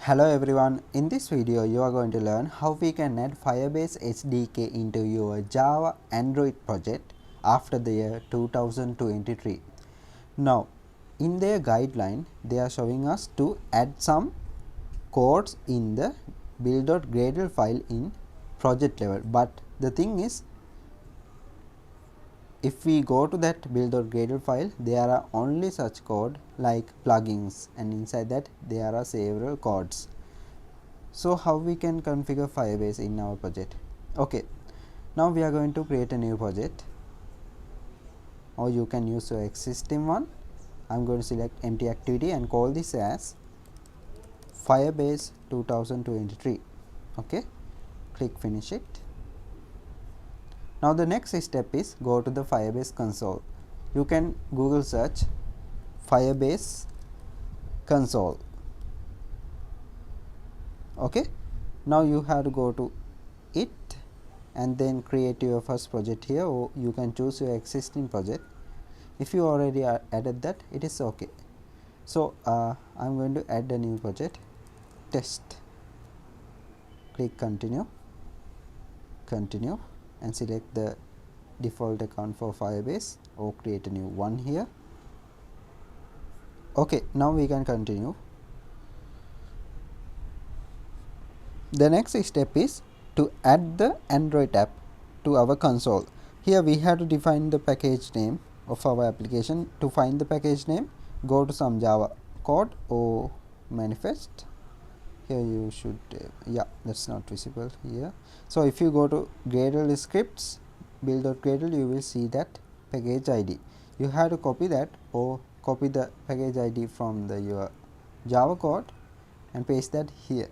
Hello everyone, in this video you are going to learn how we can add Firebase SDK into your Java Android project after the year 2023. Now in their guideline they are showing us to add some codes in the build.gradle file in project level, but the thing is, if we go to that build.gradle file, there are only such code like plugins, and inside that there are several codes. So how we can configure Firebase in our project? Okay, now we are going to create a new project, or you can use your existing one. I'm going to select empty activity and call this as Firebase 2023. Okay, click finish it. Now the next step is go to the Firebase console. You can Google search Firebase console. Okay, now you have to go to it and then create your first project here, or you can choose your existing project. If you already added that, it is okay. So I'm going to add a new project, test. Click continue and select the default account for Firebase, or create a new one here. Okay, now we can continue. The next step is to add the Android app to our console. Here we have to define the package name of our application. To find the package name, go to some Java code or manifest. Here you should that's not visible here. So if you go to Gradle scripts build.gradle, you will see that package ID. You have to copy that, or copy the package ID from your Java code and paste that here.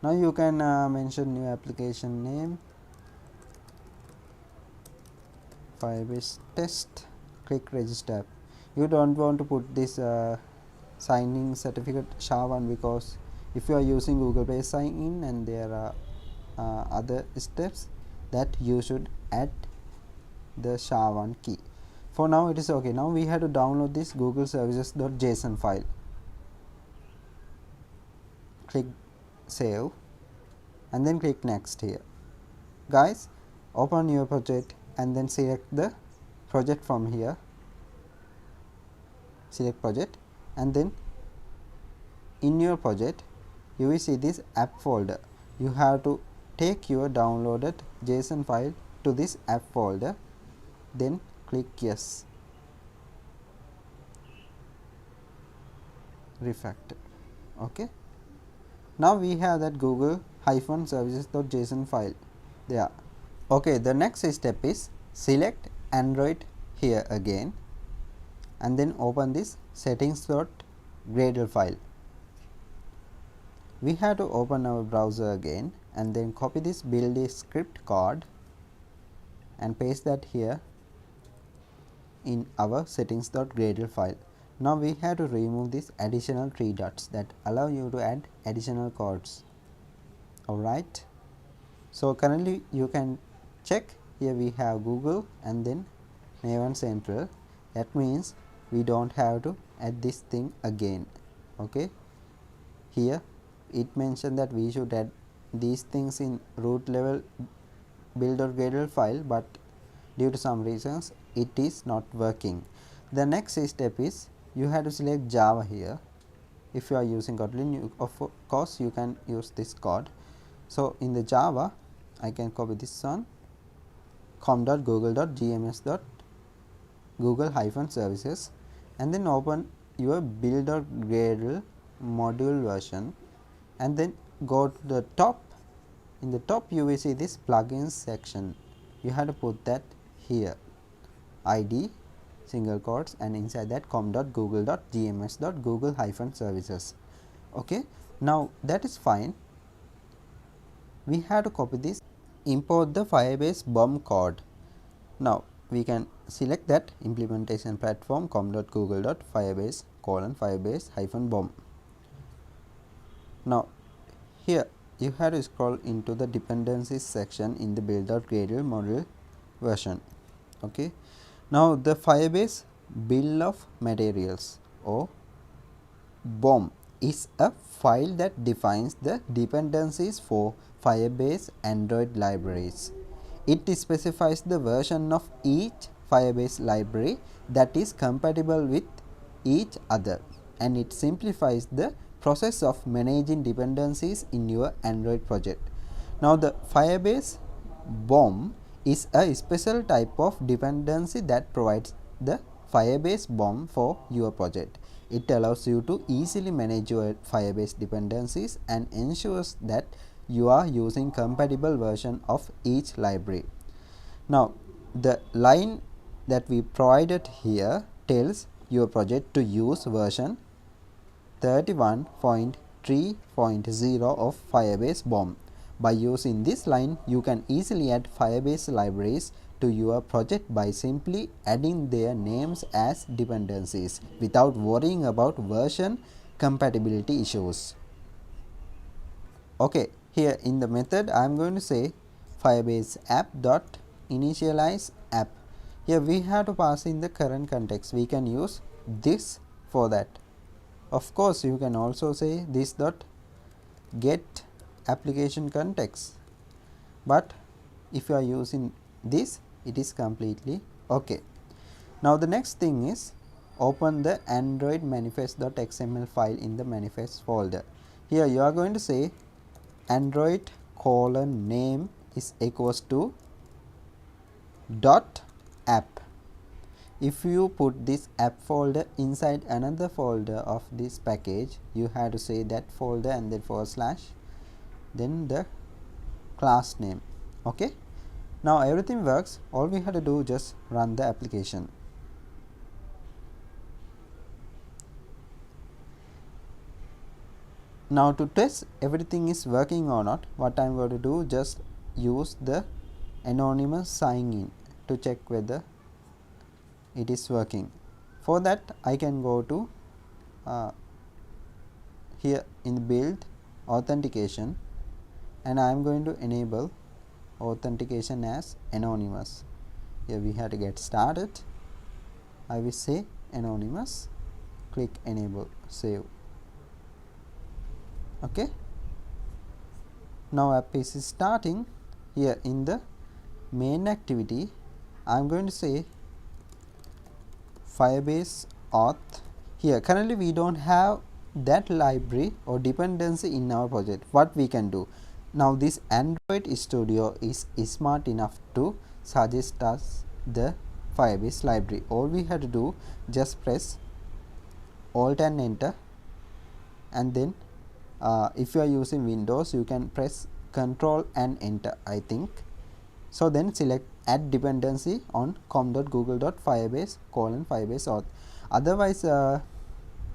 Now you can mention new application name, Firebase test, click register. You don't want to put this signing certificate SHA-1, because if you are using Google Pay sign in and there are other steps, that you should add the SHA-1 key. For now it is okay. Now we have to download this Google services.json file. Click save and then click next here. Guys, open your project and then select the project from here. Select project, and then in your project you will see this app folder. You have to take your downloaded JSON file to this app folder, then click yes. Refactor. Okay, now we have that Google-services.json file there. Okay, the next step is select Android here again, and then open this settings.gradle file. We have to open our browser again and then copy this build script code and paste that here in our settings.gradle file. Now we have to remove this additional 3 dots that allow you to add additional codes. Alright, so currently you can check here we have Google and then Maven Central. That means we don't have to add this thing again. Okay, here it mentioned that we should add these things in root level build.gradle file, but due to some reasons it is not working. The next step is you have to select Java here. If you are using Kotlin, of course you can use this code. So in the Java I can copy this one, com.google.gms.google-services, and then open your build.gradle module version, and then go to the top. In the top you will see this plugins section. You have to put that here, ID single quotes, and inside that com.google.gms.google-services. Okay, now that is fine. We have to copy this, import the Firebase BOM code. Now we can select that implementation platform com.google.firebase:/firebase-bom. Now here you have to scroll into the dependencies section in the build.gradle module version. Okay, now the Firebase bill of materials, or BOM, is a file that defines the dependencies for Firebase Android libraries. It specifies the version of each Firebase library that is compatible with each other, and it simplifies the process of managing dependencies in your Android project. Now, the Firebase BOM is a special type of dependency that provides the Firebase BOM for your project. It allows you to easily manage your Firebase dependencies and ensures that you are using compatible version of each library. Now, the line that we provided here tells your project to use version 31.3.0 of Firebase BOM. By using this line, you can easily add Firebase libraries to your project by simply adding their names as dependencies without worrying about version compatibility issues. Okay, here in the method I am going to say Firebase app.initialize app. Here we have to pass in the current context. We can use this for that. Of course, you can also say this dot get application context, but if you are using this, it is completely okay. Now, the next thing is open the Android manifest.xml file in the manifest folder. Here you are going to say Android :name is equals to dot app. If you put this app folder inside another folder of this package, you have to say that folder and then / then the class name. Okay. Now everything works. All we have to do just run the application. Now to test everything is working or not, what I am going to do, just use the anonymous sign in to check whether it is working. For that I can go to here in build authentication, and I am going to enable authentication as anonymous. Here we have to get started. I will say anonymous, click enable, save. Okay. Now app is starting. Here in the main activity I am going to say Firebase auth. Here currently we don't have that library or dependency in our project. What we can do now, this Android Studio is smart enough to suggest us the Firebase library. All we have to do, just press Alt and enter, and then if you are using Windows, you can press Control and enter, I think. So then select add dependency on com.google.firebase::Firebase auth. Otherwise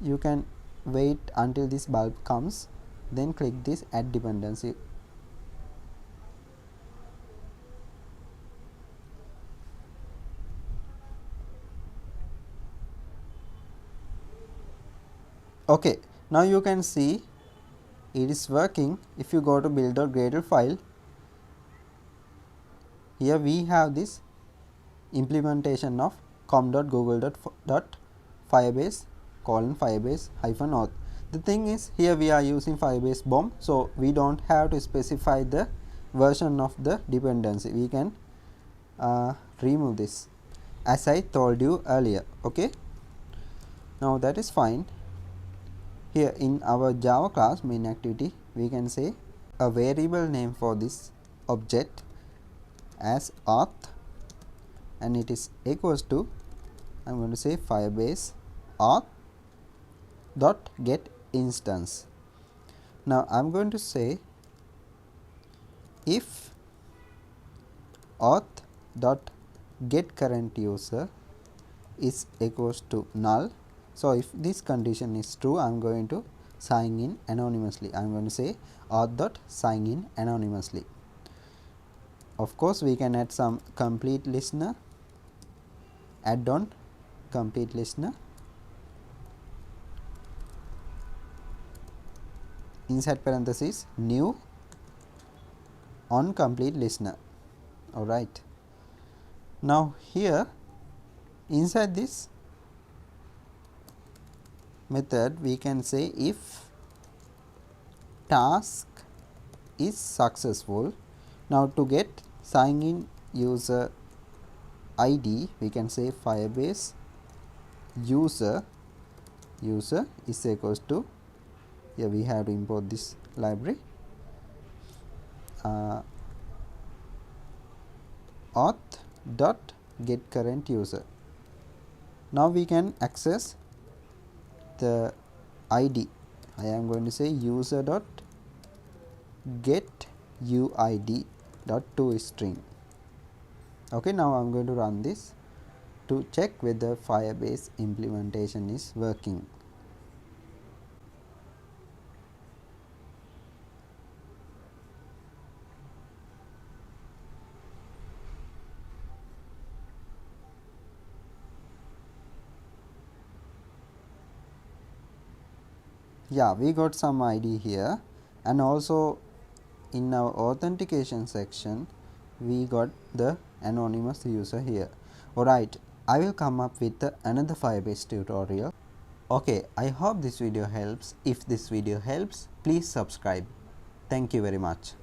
you can wait until this bulb comes, then click this add dependency. Okay, now you can see it is working. If you go to build.gradle file, here we have this implementation of com.google.firebase::Firebase-auth. The thing is, here we are using Firebase BOM, so we don't have to specify the version of the dependency. We can remove this as I told you earlier. Okay, now that is fine. Here in our Java class main activity, we can say a variable name for this object as auth, and it is equals to, I am going to say Firebase auth dot get instance. Now I am going to say if auth dot get current user is equals to null. So if this condition is true, I am going to sign in anonymously. I am going to say auth.sign in anonymously. Of course, we can add some complete listener, add on complete listener, inside parenthesis new on complete listener. Alright. Now here inside this method we can say if task is successful. Now to get sign in user ID, we can say Firebase user is equals to, here we have to import this library, auth dot get current user. Now we can access the ID. I am going to say user dot get uid dot toString. Okay, now I am going to run this to check whether Firebase implementation is working. Yeah, we got some ID here, and also in our authentication section we got the anonymous user here. Alright, I will come up with another Firebase tutorial. Okay, I hope this video helps. If this video helps, please subscribe. Thank you very much.